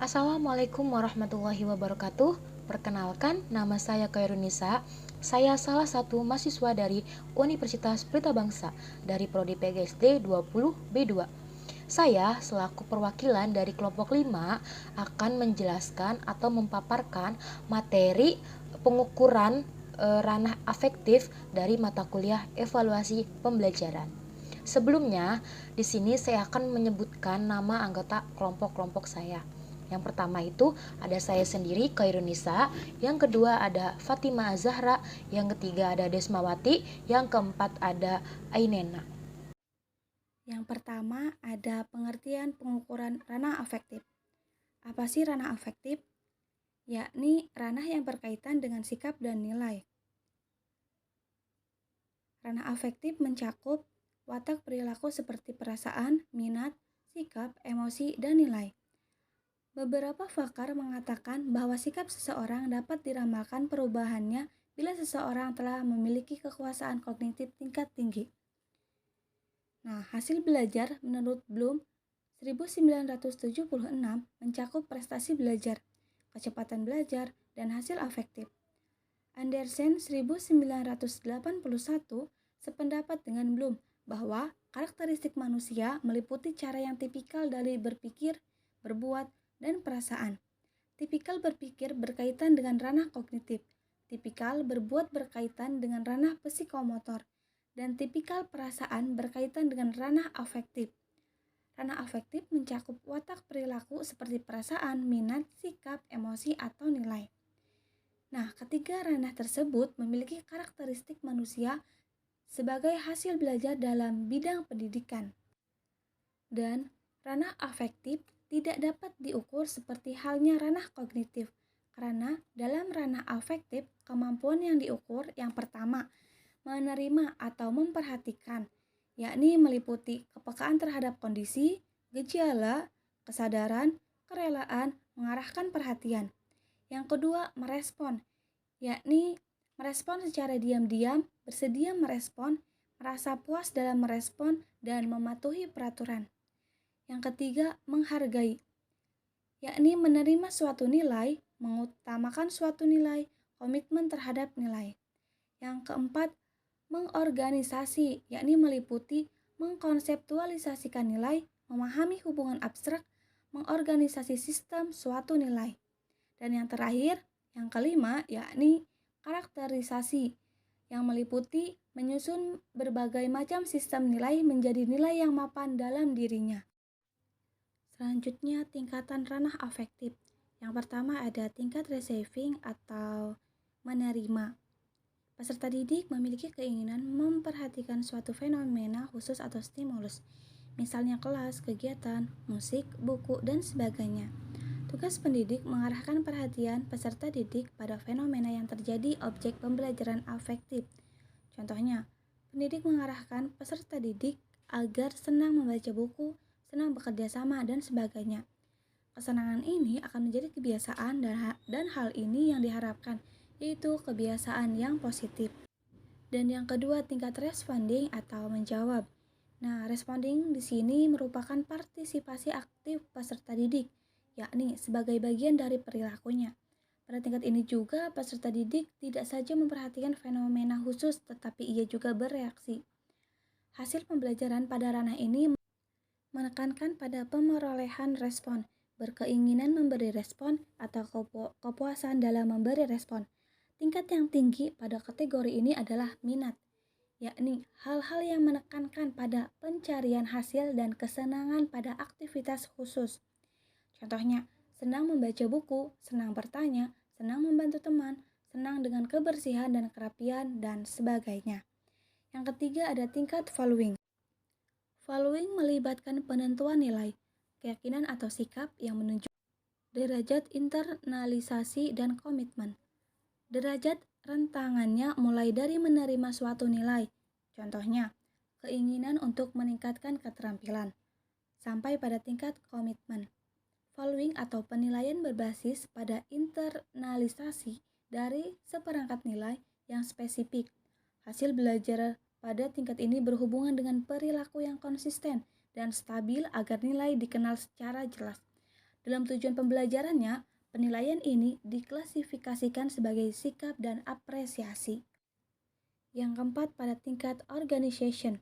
Assalamualaikum warahmatullahi wabarakatuh. Perkenalkan, nama saya Khairunisa. Saya salah satu mahasiswa dari Universitas Pelita Bangsa dari Prodi PGSD 20 B2. Saya selaku perwakilan dari kelompok 5 akan menjelaskan atau memaparkan materi pengukuran ranah afektif dari mata kuliah evaluasi pembelajaran. Sebelumnya, di sini saya akan menyebutkan nama anggota kelompok-kelompok saya. Yang pertama itu ada saya sendiri, Khairunisa. Yang kedua ada Fatima Azahra. Yang ketiga ada Desmawati. Yang keempat ada Ainena. Yang pertama ada pengertian pengukuran ranah afektif. Apa sih ranah afektif? Yakni ranah yang berkaitan dengan sikap dan nilai. Ranah afektif mencakup watak perilaku seperti perasaan, minat, sikap, emosi, dan nilai. Beberapa pakar mengatakan bahwa sikap seseorang dapat diramalkan perubahannya bila seseorang telah memiliki kekuasaan kognitif tingkat tinggi. Nah, hasil belajar menurut Bloom 1976 mencakup prestasi belajar, kecepatan belajar, dan hasil afektif. Andersen 1981 sependapat dengan Bloom bahwa karakteristik manusia meliputi cara yang tipikal dari berpikir, berbuat, dan perasaan. Tipikal berpikir berkaitan dengan ranah kognitif, tipikal berbuat berkaitan dengan ranah psikomotor, dan tipikal perasaan berkaitan dengan ranah afektif. Ranah afektif mencakup watak perilaku seperti perasaan, minat, sikap, emosi, atau nilai. Nah, ketiga ranah tersebut memiliki karakteristik manusia sebagai hasil belajar dalam bidang pendidikan. Dan ranah afektif tidak dapat diukur seperti halnya ranah kognitif, karena dalam ranah afektif, kemampuan yang diukur yang pertama, menerima atau memperhatikan, yakni meliputi kepekaan terhadap kondisi, gejala, kesadaran, kerelaan, mengarahkan perhatian. Yang kedua, merespon, yakni merespon secara diam-diam, bersedia merespon, merasa puas dalam merespon, dan mematuhi peraturan. Yang ketiga, menghargai, yakni menerima suatu nilai, mengutamakan suatu nilai, komitmen terhadap nilai. Yang keempat, mengorganisasi, yakni meliputi mengkonseptualisasikan nilai, memahami hubungan abstrak, mengorganisasi sistem suatu nilai. Dan yang terakhir, yang kelima, yakni karakterisasi, yang meliputi menyusun berbagai macam sistem nilai menjadi nilai yang mapan dalam dirinya. Selanjutnya, tingkatan ranah afektif. Yang pertama ada tingkat receiving atau menerima. Peserta didik memiliki keinginan memperhatikan suatu fenomena khusus atau stimulus, misalnya kelas, kegiatan, musik, buku, dan sebagainya. Tugas pendidik mengarahkan perhatian peserta didik pada fenomena yang terjadi objek pembelajaran afektif. Contohnya, pendidik mengarahkan peserta didik agar senang membaca buku, senang bekerja sama, dan sebagainya. Kesenangan ini akan menjadi kebiasaan dan hal ini yang diharapkan, yaitu kebiasaan yang positif. Dan yang kedua, tingkat responding atau menjawab. Nah, responding di sini merupakan partisipasi aktif peserta didik, yakni sebagai bagian dari perilakunya. Pada tingkat ini juga, peserta didik tidak saja memperhatikan fenomena khusus, tetapi ia juga bereaksi. Hasil pembelajaran pada ranah ini menekankan pada pemerolehan respon, berkeinginan memberi respon, atau kepuasan dalam memberi respon. Tingkat yang tinggi pada kategori ini adalah minat, yakni hal-hal yang menekankan pada pencarian hasil dan kesenangan pada aktivitas khusus. Contohnya, senang membaca buku, senang bertanya, senang membantu teman, senang dengan kebersihan dan kerapian, dan sebagainya. Yang ketiga ada tingkat following. Following melibatkan penentuan nilai, keyakinan atau sikap yang menunjukkan derajat internalisasi dan komitmen. Derajat rentangannya mulai dari menerima suatu nilai, contohnya keinginan untuk meningkatkan keterampilan, sampai pada tingkat komitmen. Following atau penilaian berbasis pada internalisasi dari seperangkat nilai yang spesifik. Hasil belajar pada tingkat ini berhubungan dengan perilaku yang konsisten dan stabil agar nilai dikenal secara jelas. Dalam tujuan pembelajarannya, penilaian ini diklasifikasikan sebagai sikap dan apresiasi. Yang keempat, pada tingkat organization.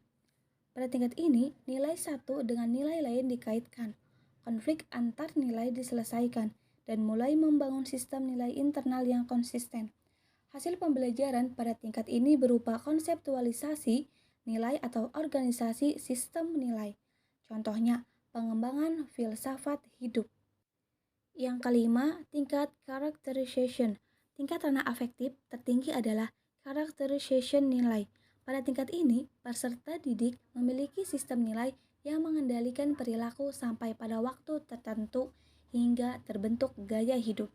Pada tingkat ini, nilai satu dengan nilai lain dikaitkan, konflik antar nilai diselesaikan, dan mulai membangun sistem nilai internal yang konsisten. Hasil pembelajaran pada tingkat ini berupa konseptualisasi nilai atau organisasi sistem nilai. Contohnya, pengembangan filsafat hidup. Yang kelima, tingkat characterization. Tingkat ranah afektif tertinggi adalah characterization nilai. Pada tingkat ini, peserta didik memiliki sistem nilai yang mengendalikan perilaku sampai pada waktu tertentu hingga terbentuk gaya hidup.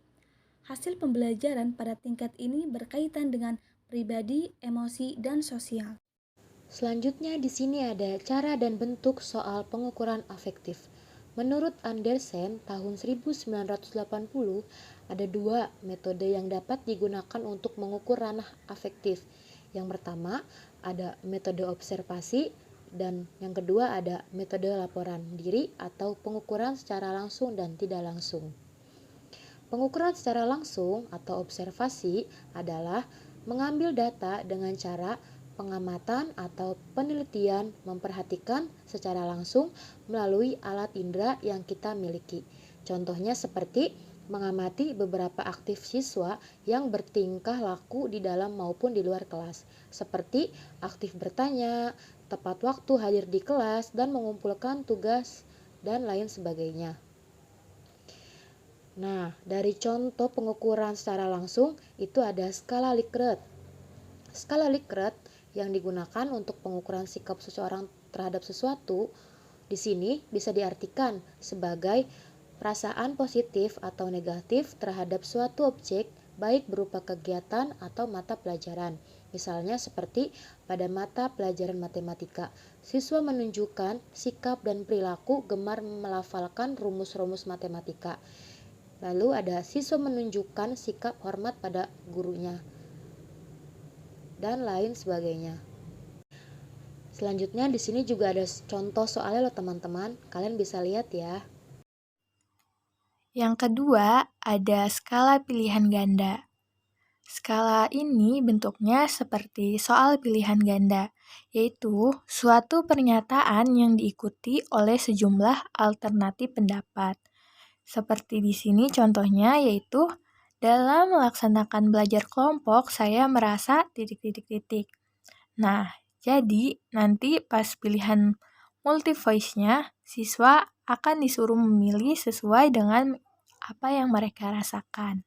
Hasil pembelajaran pada tingkat ini berkaitan dengan pribadi, emosi, dan sosial. Selanjutnya di sini ada cara dan bentuk soal pengukuran afektif. Menurut Andersen, tahun 1980, ada dua metode yang dapat digunakan untuk mengukur ranah afektif. Yang pertama, ada metode observasi, dan yang kedua ada metode laporan diri atau pengukuran secara langsung dan tidak langsung. Pengukuran secara langsung atau observasi adalah mengambil data dengan cara pengamatan atau penelitian, memperhatikan secara langsung melalui alat indera yang kita miliki. Contohnya seperti mengamati beberapa aktif siswa yang bertingkah laku di dalam maupun di luar kelas, seperti aktif bertanya, tepat waktu hadir di kelas, dan mengumpulkan tugas, dan lain sebagainya. Nah, dari contoh pengukuran secara langsung itu ada skala Likert. Skala Likert yang digunakan untuk pengukuran sikap seseorang terhadap sesuatu di sini bisa diartikan sebagai perasaan positif atau negatif terhadap suatu objek, baik berupa kegiatan atau mata pelajaran. Misalnya seperti pada mata pelajaran matematika, siswa menunjukkan sikap dan perilaku gemar melafalkan rumus-rumus matematika. Lalu ada siswa menunjukkan sikap hormat pada gurunya, dan lain sebagainya. Selanjutnya di sini juga ada contoh soalnya loh teman-teman, kalian bisa lihat ya. Yang kedua, ada skala pilihan ganda. Skala ini bentuknya seperti soal pilihan ganda, yaitu suatu pernyataan yang diikuti oleh sejumlah alternatif pendapat. Seperti di sini contohnya yaitu dalam melaksanakan belajar kelompok saya merasa titik-titik-titik. Nah, jadi nanti pas pilihan multi voice-nya siswa akan disuruh memilih sesuai dengan apa yang mereka rasakan.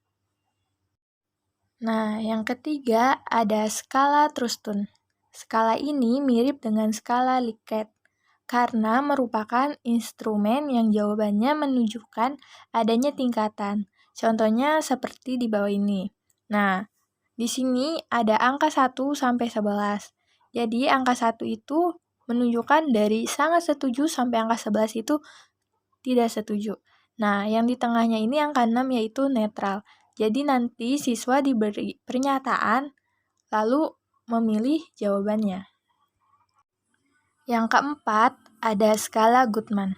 Nah, yang ketiga ada skala Trustun. Skala ini mirip dengan skala Likert karena merupakan instrumen yang jawabannya menunjukkan adanya tingkatan. Contohnya seperti di bawah ini. Nah, di sini ada angka 1 sampai 11. Jadi angka 1 itu menunjukkan dari sangat setuju sampai angka 11 itu tidak setuju. Nah, yang di tengahnya ini angka 6 yaitu netral. Jadi nanti siswa diberi pernyataan lalu memilih jawabannya. Yang keempat, ada skala Goodman.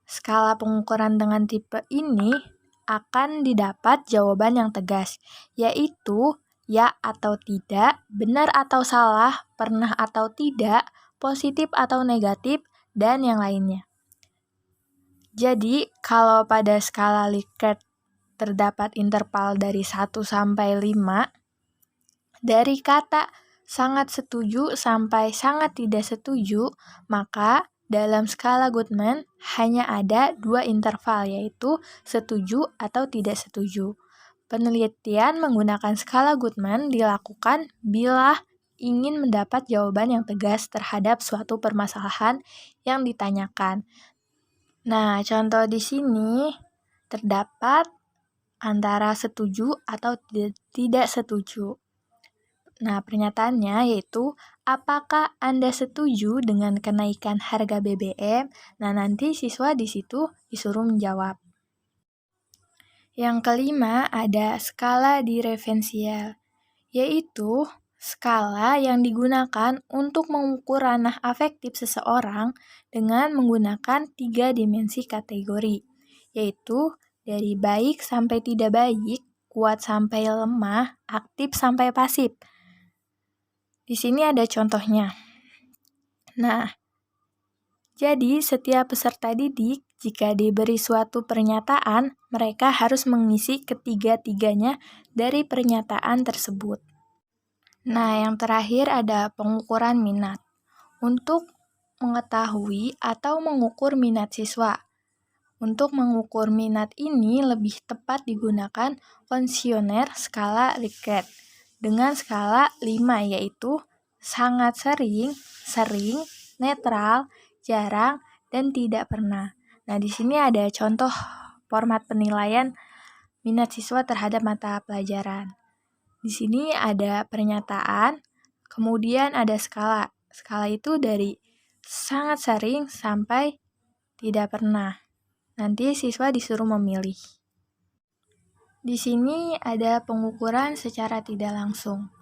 Skala pengukuran dengan tipe ini akan didapat jawaban yang tegas, yaitu ya atau tidak, benar atau salah, pernah atau tidak, positif atau negatif, dan yang lainnya. Jadi, kalau pada skala Likert terdapat interval dari 1 sampai 5, dari kata sangat setuju sampai sangat tidak setuju, maka dalam skala Goodman hanya ada 2 interval, yaitu setuju atau tidak setuju. Penelitian menggunakan skala Goodman dilakukan bila ingin mendapat jawaban yang tegas terhadap suatu permasalahan yang ditanyakan. Nah, contoh di sini terdapat antara setuju atau tidak setuju. Nah, pernyataannya yaitu, apakah Anda setuju dengan kenaikan harga BBM? Nah, nanti siswa di situ disuruh menjawab. Yang kelima ada skala diferensial, yaitu skala yang digunakan untuk mengukur ranah afektif seseorang dengan menggunakan 3 dimensi kategori, yaitu dari baik sampai tidak baik, kuat sampai lemah, aktif sampai pasif. Di sini ada contohnya. Nah, jadi setiap peserta didik, jika diberi suatu pernyataan, mereka harus mengisi ketiga-tiganya dari pernyataan tersebut. Nah, yang terakhir ada pengukuran minat. Untuk mengetahui atau mengukur minat siswa. Untuk mengukur minat ini lebih tepat digunakan kuesioner skala Likert dengan skala 5, yaitu sangat sering, sering, netral, jarang, dan tidak pernah. Nah, di sini ada contoh format penilaian minat siswa terhadap mata pelajaran. Di sini ada pernyataan, kemudian ada skala. Skala itu dari sangat sering sampai tidak pernah. Nanti siswa disuruh memilih. Di sini ada pengukuran secara tidak langsung.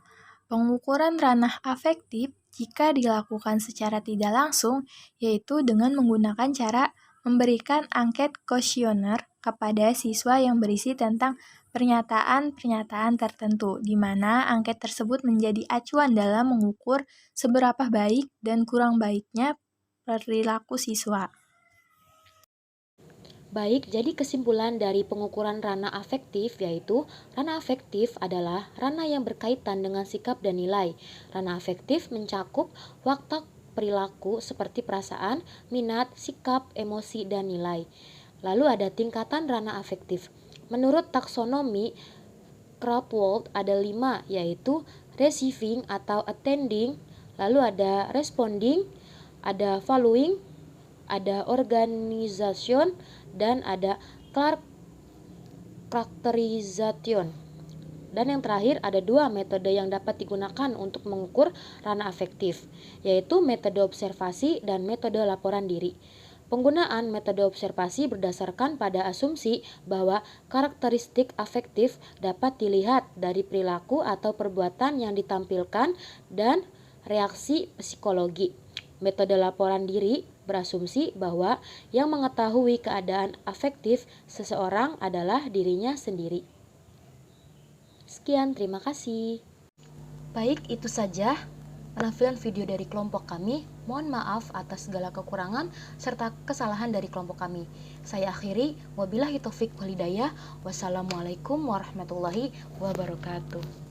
Pengukuran ranah afektif jika dilakukan secara tidak langsung, yaitu dengan menggunakan cara memberikan angket kuesioner kepada siswa yang berisi tentang pernyataan-pernyataan tertentu, di mana angket tersebut menjadi acuan dalam mengukur seberapa baik dan kurang baiknya perilaku siswa. Baik, jadi kesimpulan dari pengukuran ranah afektif yaitu ranah afektif adalah ranah yang berkaitan dengan sikap dan nilai. Ranah afektif mencakup watak perilaku seperti perasaan, minat, sikap, emosi, dan nilai. Lalu ada tingkatan ranah afektif. Menurut taksonomi Kraftwerk ada 5, yaitu receiving atau attending, lalu ada responding, ada following, ada organization, dan ada characterization. Dan yang terakhir ada 2 metode yang dapat digunakan untuk mengukur ranah afektif, yaitu metode observasi dan metode laporan diri. Penggunaan metode observasi berdasarkan pada asumsi bahwa karakteristik afektif dapat dilihat dari perilaku atau perbuatan yang ditampilkan dan reaksi psikologi. Metode laporan diri berasumsi bahwa yang mengetahui keadaan afektif seseorang adalah dirinya sendiri. Sekian, terima kasih. Baik, itu saja penampilan video dari kelompok kami. Mohon maaf atas segala kekurangan serta kesalahan dari kelompok kami. Saya akhiri, wabillahi taufik wal hidayah. Wassalamualaikum warahmatullahi wabarakatuh.